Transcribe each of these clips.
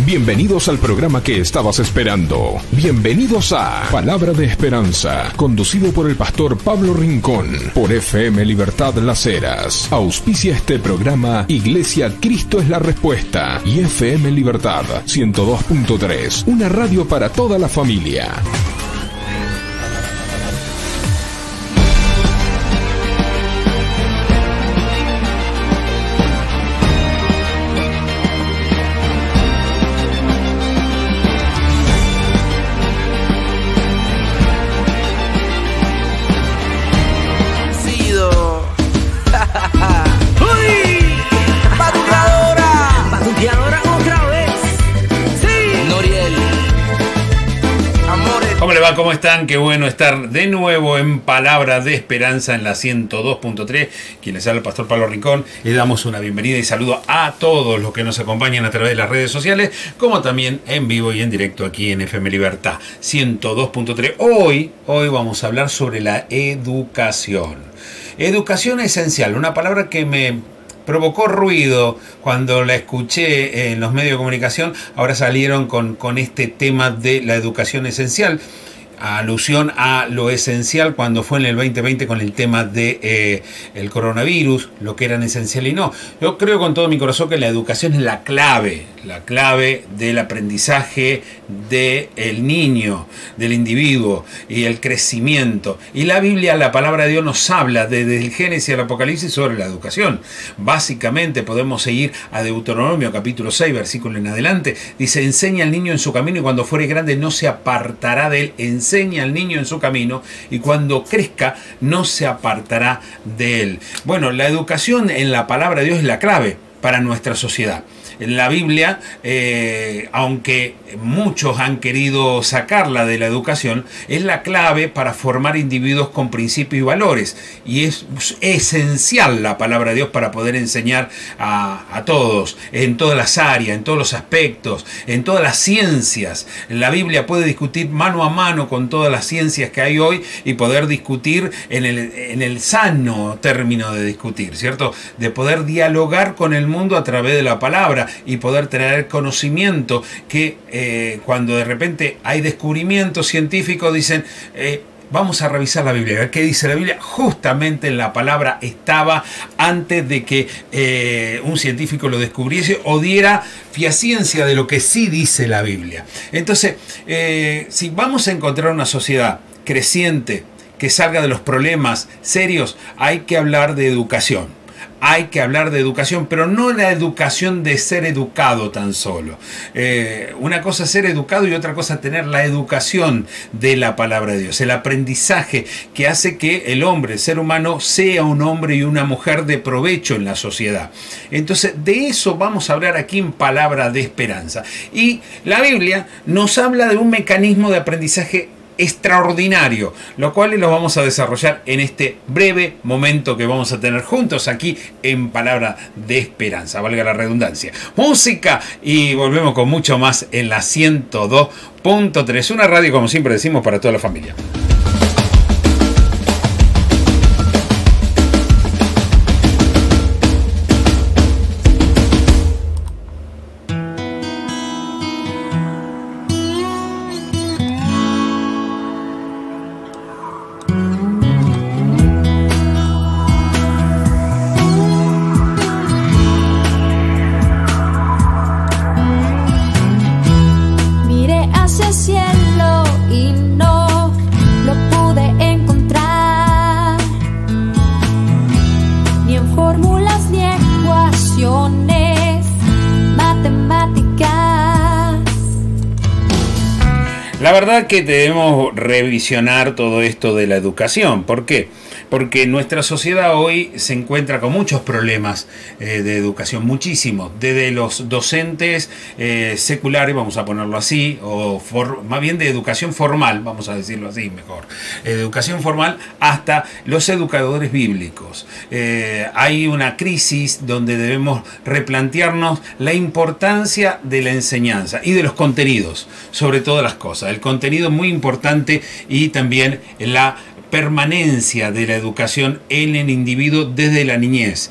Bienvenidos al programa que estabas esperando. Bienvenidos a Palabra de Esperanza, conducido por el pastor Pablo Rincón, por FM Libertad Las Heras. Auspicia este programa Iglesia Cristo es la Respuesta y FM Libertad 102.3, una radio para toda la familia. ¿Cómo están? Qué bueno estar de nuevo en Palabra de Esperanza en la 102.3. Quien les habla el pastor Pablo Rincón. Le damos una bienvenida y saludo a todos los que nos acompañan a través de las redes sociales, como también en vivo y en directo aquí en FM Libertad 102.3. Hoy vamos a hablar sobre la educación. Educación esencial, una palabra que me provocó ruido cuando la escuché en los medios de comunicación. Ahora salieron con este tema de la educación esencial, alusión a lo esencial cuando fue en el 2020 con el tema de el coronavirus, lo que eran esencial y no. Yo creo con todo mi corazón que la educación es la clave del aprendizaje del niño, del individuo y el crecimiento. Y la Biblia, la palabra de Dios nos habla desde el Génesis al Apocalipsis sobre la educación. Básicamente podemos seguir a Deuteronomio capítulo 6, versículo en adelante. Dice: enseña al niño en su camino y cuando fuere grande no se apartará de él. Enseña al niño en su camino y cuando crezca no se apartará de él. Bueno, la educación en la palabra de Dios es la clave para nuestra sociedad. En la Biblia, aunque muchos han querido sacarla de la educación, es la clave para formar individuos con principios y valores. Y es esencial la palabra de Dios para poder enseñar a todos, en todas las áreas, en todos los aspectos, en todas las ciencias. La Biblia puede discutir mano a mano con todas las ciencias que hay hoy y poder discutir en el sano término de discutir, ¿cierto? De poder dialogar con el mundo a través de la palabra y poder tener conocimiento que cuando de repente hay descubrimientos científicos dicen vamos a revisar la Biblia, a ver qué dice la Biblia. Justamente la palabra estaba antes de que un científico lo descubriese o diera fehaciencia de lo que sí dice la Biblia. Entonces, si vamos a encontrar una sociedad creciente que salga de los problemas serios, hay que hablar de educación. Hay que hablar de educación, pero no la educación de ser educado tan solo. Una cosa es ser educado y otra cosa tener la educación de la palabra de Dios. El aprendizaje que hace que el hombre, el ser humano, sea un hombre y una mujer de provecho en la sociedad. Entonces, de eso vamos a hablar aquí en Palabra de Esperanza. Y la Biblia nos habla de un mecanismo de aprendizaje extraordinario, lo cual lo vamos a desarrollar en este breve momento que vamos a tener juntos aquí en Palabra de Esperanza, valga la redundancia. Música y volvemos con mucho más en la 102.3, una radio, como siempre decimos, para toda la familia. La verdad que debemos revisionar todo esto de la educación. ¿Por qué? Porque nuestra sociedad hoy se encuentra con muchos problemas de educación, muchísimos, desde los docentes seculares, vamos a ponerlo así, o más bien de educación formal, vamos a decirlo así mejor, educación formal, hasta los educadores bíblicos. Hay una crisis donde debemos replantearnos la importancia de la enseñanza y de los contenidos, sobre todas las cosas. El contenido es muy importante y también la permanencia de la educación en el individuo desde la niñez.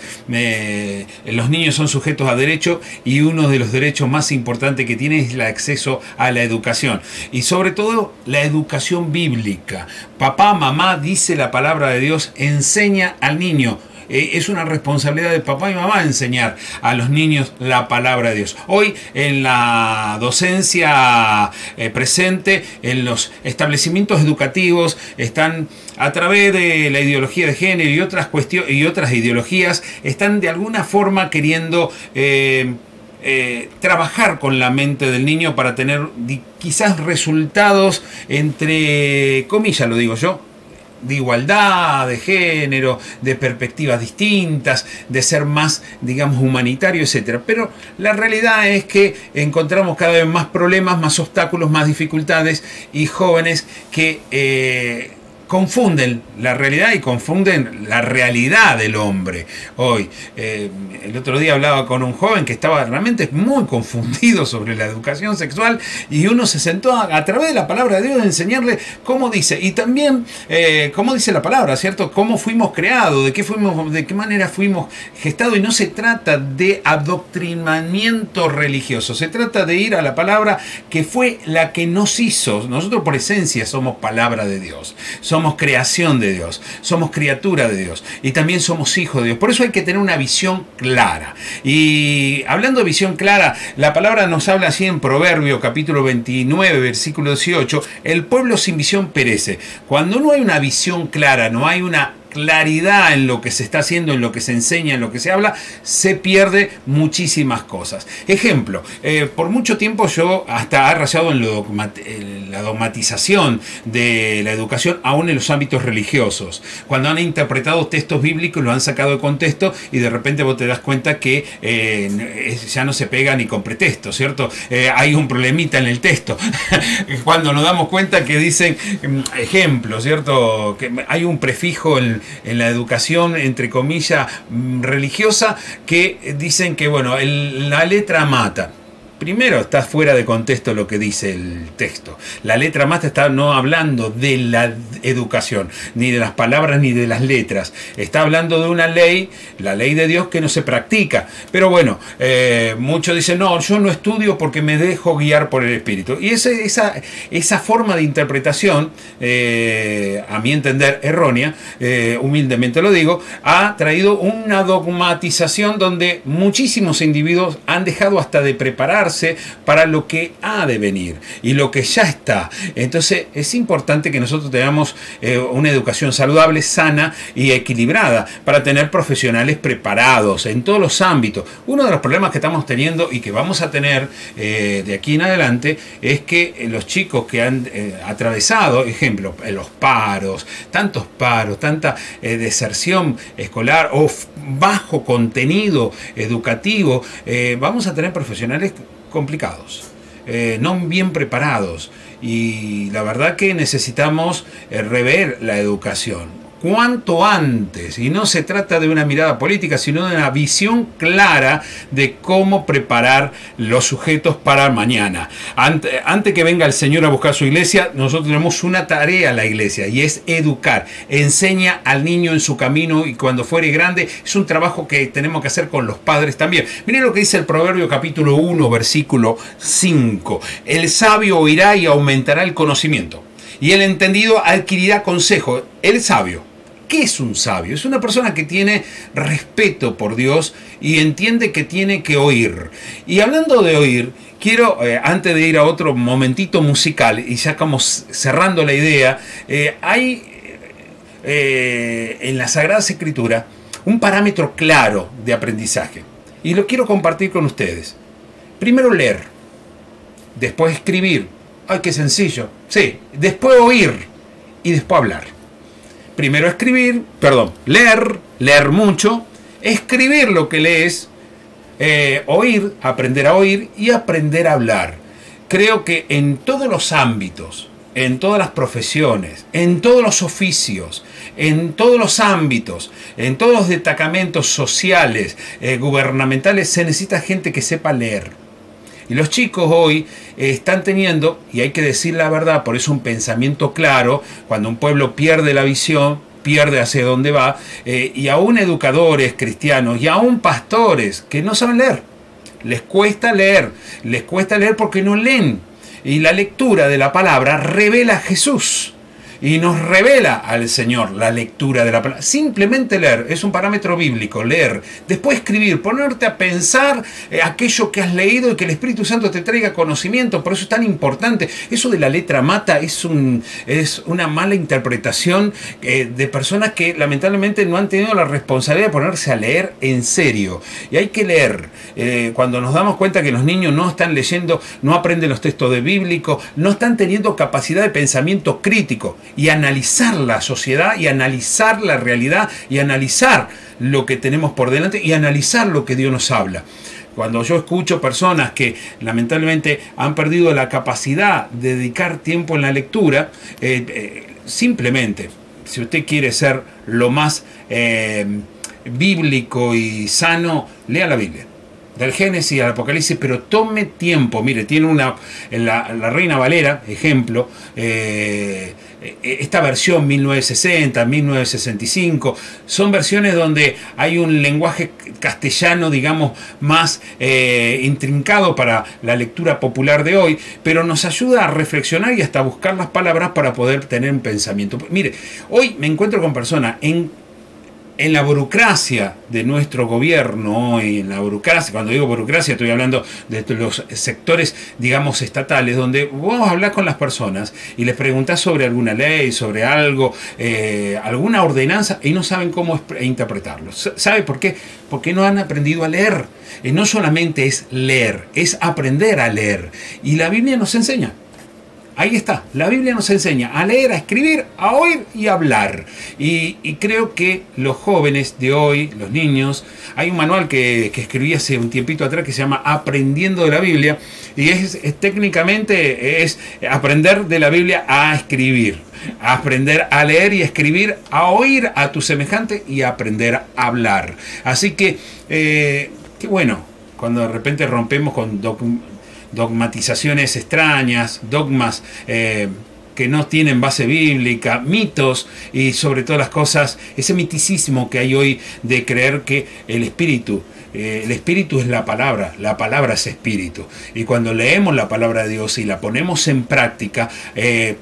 Los niños son sujetos a derecho y uno de los derechos más importantes que tienen es el acceso a la educación. Y sobre todo la educación bíblica. Papá, mamá, dice la palabra de Dios, enseña al niño. Es una responsabilidad de papá y mamá enseñar a los niños la palabra de Dios. Hoy en la docencia presente, en los establecimientos educativos, están a través de la ideología de género y otras cuestiones y otras ideologías, están de alguna forma queriendo trabajar con la mente del niño para tener quizás resultados, entre comillas lo digo yo, de igualdad, de género, de perspectivas distintas, de ser más, digamos, humanitario, etc. Pero la realidad es que encontramos cada vez más problemas, más obstáculos, más dificultades y jóvenes que confunden la realidad y confunden la realidad del hombre. Hoy, el otro día hablaba con un joven que estaba realmente muy confundido sobre la educación sexual y uno se sentó a través de la palabra de Dios a enseñarle cómo dice y también cómo dice la palabra, ¿cierto? Cómo fuimos creados, de qué manera fuimos gestados, y no se trata de adoctrinamiento religioso, se trata de ir a la palabra que fue la que nos hizo. Nosotros por esencia somos palabra de Dios, somos creación de Dios, somos criatura de Dios y también somos hijos de Dios. Por eso hay que tener una visión clara. Y hablando de visión clara, la palabra nos habla así en Proverbio capítulo 29 versículo 18: el pueblo sin visión perece. Cuando no hay una visión clara, no hay una claridad en lo que se está haciendo, en lo que se enseña, en lo que se habla, se pierde muchísimas cosas. Ejemplo, por mucho tiempo yo hasta he rayado en la dogmatización de la educación, aún en los ámbitos religiosos. Cuando han interpretado textos bíblicos, lo han sacado de contexto y de repente vos te das cuenta que ya no se pega ni con pretexto, ¿cierto? Hay un problemita en el texto. Cuando nos damos cuenta que dicen, ejemplo, ¿cierto? Que hay un prefijo en la educación, entre comillas, religiosa, que dicen que, bueno, la letra mata. Primero, está fuera de contexto lo que dice el texto. La letra mata está no hablando de la educación, ni de las palabras, ni de las letras. Está hablando de una ley, la ley de Dios, que no se practica. Pero bueno, muchos dicen, no, yo no estudio porque me dejo guiar por el Espíritu. Y esa forma de interpretación, a mi entender errónea, humildemente lo digo, ha traído una dogmatización donde muchísimos individuos han dejado hasta de prepararse para lo que ha de venir y lo que ya está. Entonces es importante que nosotros tengamos una educación saludable, sana y equilibrada para tener profesionales preparados en todos los ámbitos. Uno de los problemas que estamos teniendo y que vamos a tener de aquí en adelante es que los chicos que han atravesado, ejemplo, los paros, tanta deserción escolar o bajo contenido educativo, vamos a tener profesionales complicados, no bien preparados, y la verdad que necesitamos rever la educación cuanto antes, y no se trata de una mirada política, sino de una visión clara de cómo preparar los sujetos para mañana. Antes que venga el Señor a buscar su iglesia, nosotros tenemos una tarea en la iglesia, y es educar. Enseña al niño en su camino, y cuando fuere grande, es un trabajo que tenemos que hacer con los padres también. Miren lo que dice el Proverbio capítulo 1, versículo 5. El sabio oirá y aumentará el conocimiento, y el entendido adquirirá consejo. El sabio, ¿qué es un sabio? Es una persona que tiene respeto por Dios y entiende que tiene que oír. Y hablando de oír, quiero, antes de ir a otro momentito musical, y ya como cerrando la idea, hay en la Sagrada Escritura un parámetro claro de aprendizaje. Y lo quiero compartir con ustedes. Primero leer, después escribir. ¡Ay, qué sencillo! Sí, después oír y después hablar. Primero leer mucho, escribir lo que lees, oír, aprender a oír y aprender a hablar. Creo que en todos los ámbitos, en todas las profesiones, en todos los oficios, en todos los ámbitos, en todos los destacamentos sociales, gubernamentales, se necesita gente que sepa leer. Y los chicos hoy están teniendo, y hay que decir la verdad, por eso un pensamiento claro, cuando un pueblo pierde la visión, pierde hacia dónde va, y aún educadores cristianos y aún pastores que no saben leer. Les cuesta leer porque no leen. Y la lectura de la palabra revela a Jesús. Y nos revela al Señor la lectura de la palabra. Simplemente leer, es un parámetro bíblico, leer. Después escribir, ponerte a pensar aquello que has leído y que el Espíritu Santo te traiga conocimiento. Por eso es tan importante. Eso de la letra mata es una mala interpretación de personas que lamentablemente no han tenido la responsabilidad de ponerse a leer en serio. Y hay que leer. Cuando nos damos cuenta que los niños no están leyendo, no aprenden los textos de bíblicos, no están teniendo capacidad de pensamiento crítico y analizar la sociedad y analizar la realidad y analizar lo que tenemos por delante y analizar lo que Dios nos habla. Cuando yo escucho personas que lamentablemente han perdido la capacidad de dedicar tiempo en la lectura, simplemente, si usted quiere ser lo más bíblico y sano, lea la Biblia. Del Génesis al Apocalipsis, pero tome tiempo. Mire, tiene la Reina Valera, ejemplo, esta versión 1960, 1965, son versiones donde hay un lenguaje castellano, digamos, más intrincado para la lectura popular de hoy, pero nos ayuda a reflexionar y hasta buscar las palabras para poder tener un pensamiento. Mire, hoy me encuentro con personas en la burocracia de nuestro gobierno, y en la burocracia, cuando digo burocracia estoy hablando de los sectores, digamos, estatales, donde vos hablás con las personas y les preguntás sobre alguna ley, sobre algo, alguna ordenanza, y no saben cómo interpretarlo. ¿Sabe por qué? Porque no han aprendido a leer. No solamente es leer, es aprender a leer. Y la Biblia nos enseña. Ahí está, la Biblia nos enseña a leer, a escribir, a oír y a hablar. Y creo que los jóvenes de hoy, los niños, hay un manual que escribí hace un tiempito atrás que se llama Aprendiendo de la Biblia, y técnicamente es aprender de la Biblia a escribir, a aprender a leer y a escribir, a oír a tu semejante y a aprender a hablar. Así que, qué bueno, cuando de repente rompemos con dogmatizaciones extrañas, dogmas que no tienen base bíblica, mitos y sobre todas las cosas, ese miticismo que hay hoy de creer que el espíritu es la palabra es espíritu. Y cuando leemos la palabra de Dios y la ponemos en práctica,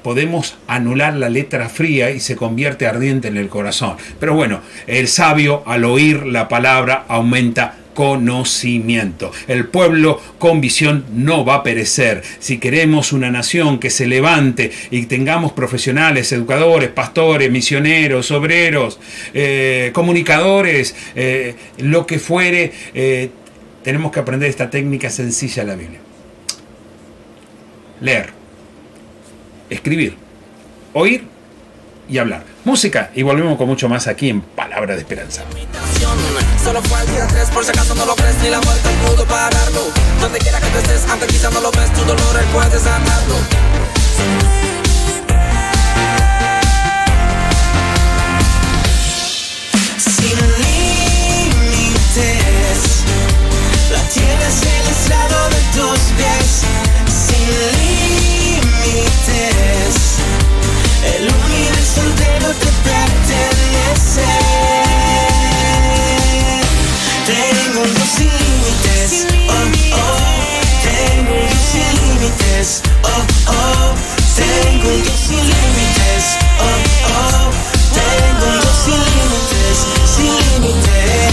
podemos anular la letra fría y se convierte ardiente en el corazón. Pero bueno, el sabio al oír la palabra aumenta conocimiento. El pueblo con visión no va a perecer. Si queremos una nación que se levante y tengamos profesionales, educadores, pastores, misioneros, obreros, comunicadores, lo que fuere, tenemos que aprender esta técnica sencilla de la Biblia. Leer, escribir, oír y hablar. Música, y volvemos con mucho más aquí en Palabra de Esperanza. Solo fue el día 3, por si acaso no lo crees, ni la muerte pudo pararlo. Donde quiera que tú estés, aunque quizá no lo ves, tu dolor él puede sanarlo. Sin límites, la tienes en el estrado de tus pies. Sin límites, el universo entero te pertenece. Tengo un Dios sin límites, oh, oh. Tengo un Dios sin límites, oh, oh. Tengo un Dios sin límites, oh, oh. Tengo un Dios sin límites, sin límites.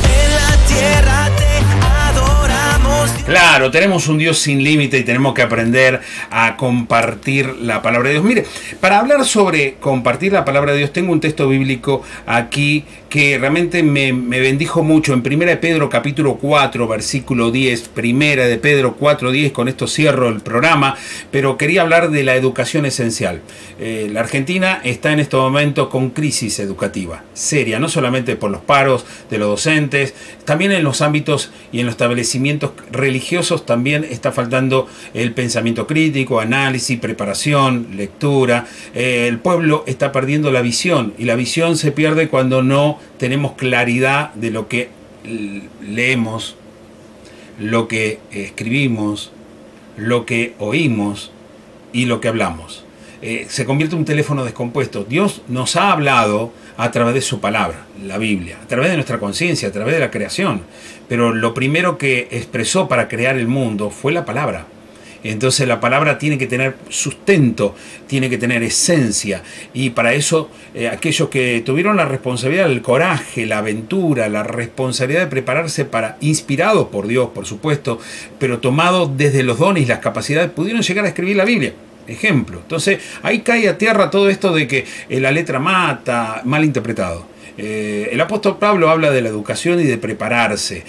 En la tierra te adoramos. Claro, tenemos un Dios sin límite y tenemos que aprender a compartir la palabra de Dios. Mire, para hablar sobre compartir la palabra de Dios, tengo un texto bíblico aquí que realmente me bendijo mucho. En 1 de Pedro capítulo 4, versículo 10, 1 de Pedro 4, 10, con esto cierro el programa, pero quería hablar de la educación esencial. La Argentina está en este momento con crisis educativa seria, no solamente por los paros de los docentes, también en los ámbitos y en los establecimientos religiosos también está faltando el pensamiento crítico, análisis, preparación, lectura. El pueblo está perdiendo la visión, y la visión se pierde cuando no tenemos claridad de lo que leemos, lo que escribimos, lo que oímos y lo que hablamos. Se convierte en un teléfono descompuesto. Dios nos ha hablado a través de su palabra, la Biblia, a través de nuestra conciencia, a través de la creación. Pero lo primero que expresó para crear el mundo fue la palabra. Entonces la palabra tiene que tener sustento, tiene que tener esencia, y para eso aquellos que tuvieron la responsabilidad, el coraje, la aventura, la responsabilidad de prepararse para, inspirados por Dios, por supuesto, pero tomados desde los dones y las capacidades, pudieron llegar a escribir la Biblia. Ejemplo. Entonces ahí cae a tierra todo esto de que la letra mata, mal interpretado. El apóstol Pablo habla de la educación y de prepararse.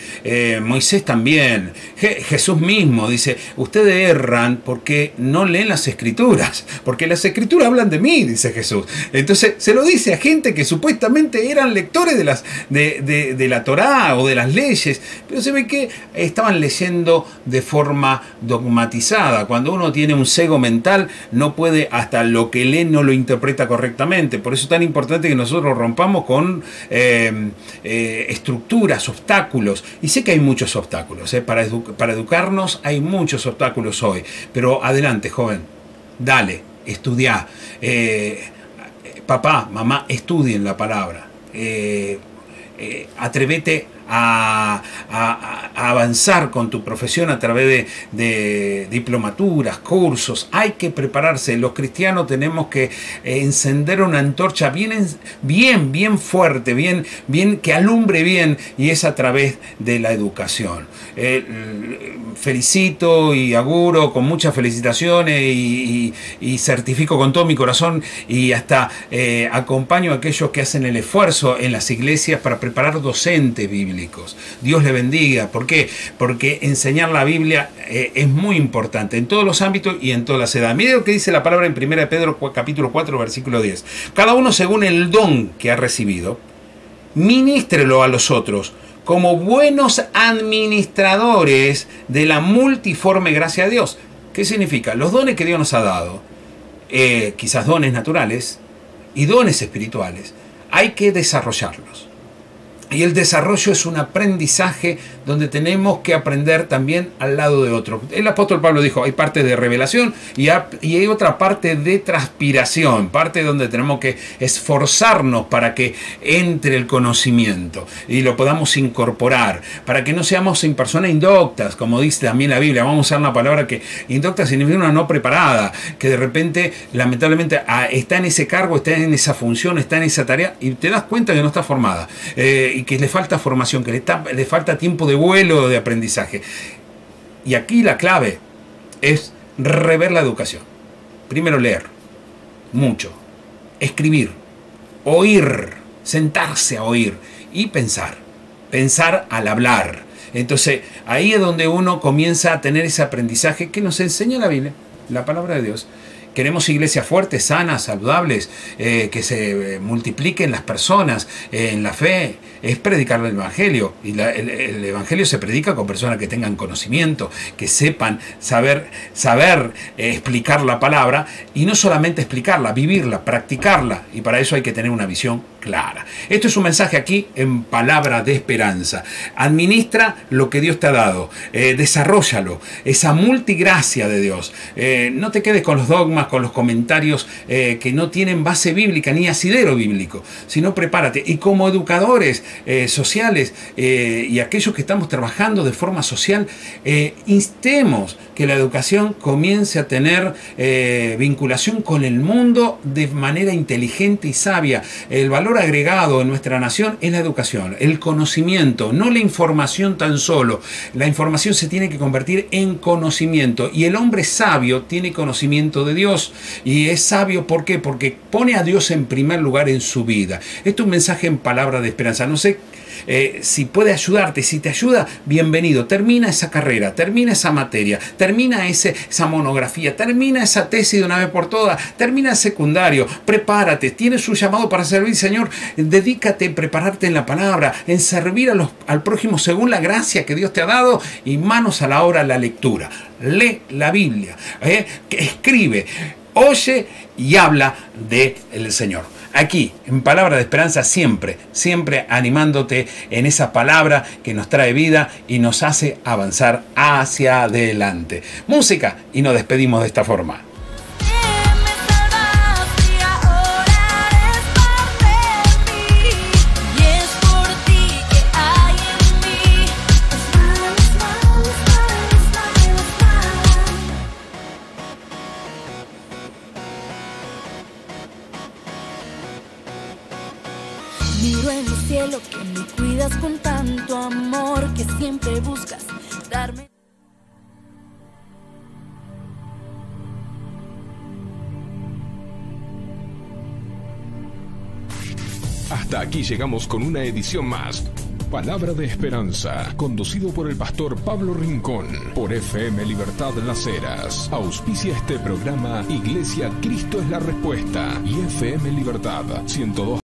Moisés también. Jesús mismo dice, ustedes erran porque no leen las escrituras, porque las escrituras hablan de mí, dice Jesús. Entonces se lo dice a gente que supuestamente eran lectores de la Torá o de las leyes, pero se ve que estaban leyendo de forma dogmatizada. Cuando uno tiene un cego mental, no puede, hasta lo que lee no lo interpreta correctamente. Por eso es tan importante que nosotros rompamos con estructuras, obstáculos. Y sé que hay muchos obstáculos, para educarnos hay muchos obstáculos hoy, pero adelante, joven, dale, estudiá, papá, mamá, estudien la palabra, atrévete a avanzar con tu profesión a través de diplomaturas, cursos. Hay que prepararse. Los cristianos tenemos que encender una antorcha bien fuerte, bien que alumbre bien, y es a través de la educación. Felicito y auguro con muchas felicitaciones y certifico con todo mi corazón, y hasta acompaño a aquellos que hacen el esfuerzo en las iglesias para preparar docentes bíblicos. Dios le bendiga. ¿Por qué? Porque enseñar la Biblia es muy importante en todos los ámbitos y en todas las edades. Mire lo que dice la palabra en 1 Pedro capítulo 4 versículo 10. Cada uno según el don que ha recibido, ministrelo a los otros como buenos administradores de la multiforme gracia de Dios. ¿Qué significa? Los dones que Dios nos ha dado, quizás dones naturales y dones espirituales, hay que desarrollarlos. Y el desarrollo es un aprendizaje donde tenemos que aprender también al lado de otro. El apóstol Pablo dijo, hay parte de revelación y hay otra parte de transpiración, parte donde tenemos que esforzarnos para que entre el conocimiento y lo podamos incorporar, para que no seamos personas indoctas, como dice también la Biblia. Vamos a usar una palabra que indocta significa una no preparada, que de repente, lamentablemente, está en ese cargo, está en esa función, está en esa tarea, y te das cuenta que no está formada. Y que le falta formación, que le falta tiempo de vuelo, de aprendizaje. Y aquí la clave es rever la educación. Primero leer, mucho, escribir, oír, sentarse a oír y pensar al hablar. Entonces ahí es donde uno comienza a tener ese aprendizaje que nos enseña la Biblia, la palabra de Dios. Queremos iglesias fuertes, sanas, saludables, que se multipliquen las personas en la fe. Es predicar el Evangelio. Y el Evangelio se predica con personas que tengan conocimiento, que sepan saber explicar la palabra, y no solamente explicarla, vivirla, practicarla. Y para eso hay que tener una visión clara. Esto es un mensaje aquí en Palabra de Esperanza. Administra lo que Dios te ha dado. Desarróllalo. Esa multigracia de Dios. No te quedes con los dogmas, con los comentarios que no tienen base bíblica ni asidero bíblico, sino prepárate. Y como educadores sociales y aquellos que estamos trabajando de forma social, instemos que la educación comience a tener vinculación con el mundo de manera inteligente y sabia. El valor agregado en nuestra nación es la educación, el conocimiento, no la información tan solo. La información se tiene que convertir en conocimiento, y el hombre sabio tiene conocimiento de Dios, y es sabio ¿por qué? Porque pone a Dios en primer lugar en su vida. Esto es un mensaje en Palabra de Esperanza. No sé si puede ayudarte. Si te ayuda, bienvenido. Termina esa carrera, termina esa materia, termina esa monografía, termina esa tesis de una vez por todas, termina el secundario, prepárate, tienes un llamado para servir, Señor, dedícate en prepararte en la palabra, en servir al prójimo según la gracia que Dios te ha dado, y manos a la obra, la lectura. Lee la Biblia, escribe, oye y habla del Señor. aquí, en Palabra de Esperanza, siempre, siempre animándote en esa palabra que nos trae vida y nos hace avanzar hacia adelante. Música y nos despedimos de esta forma. Miro en el cielo que me cuidas con tanto amor, que siempre buscas darme. Hasta aquí llegamos con una edición más. Palabra de Esperanza, conducido por el pastor Pablo Rincón, por FM Libertad Las Heras. Auspicia este programa Iglesia Cristo es la Respuesta y FM Libertad 102.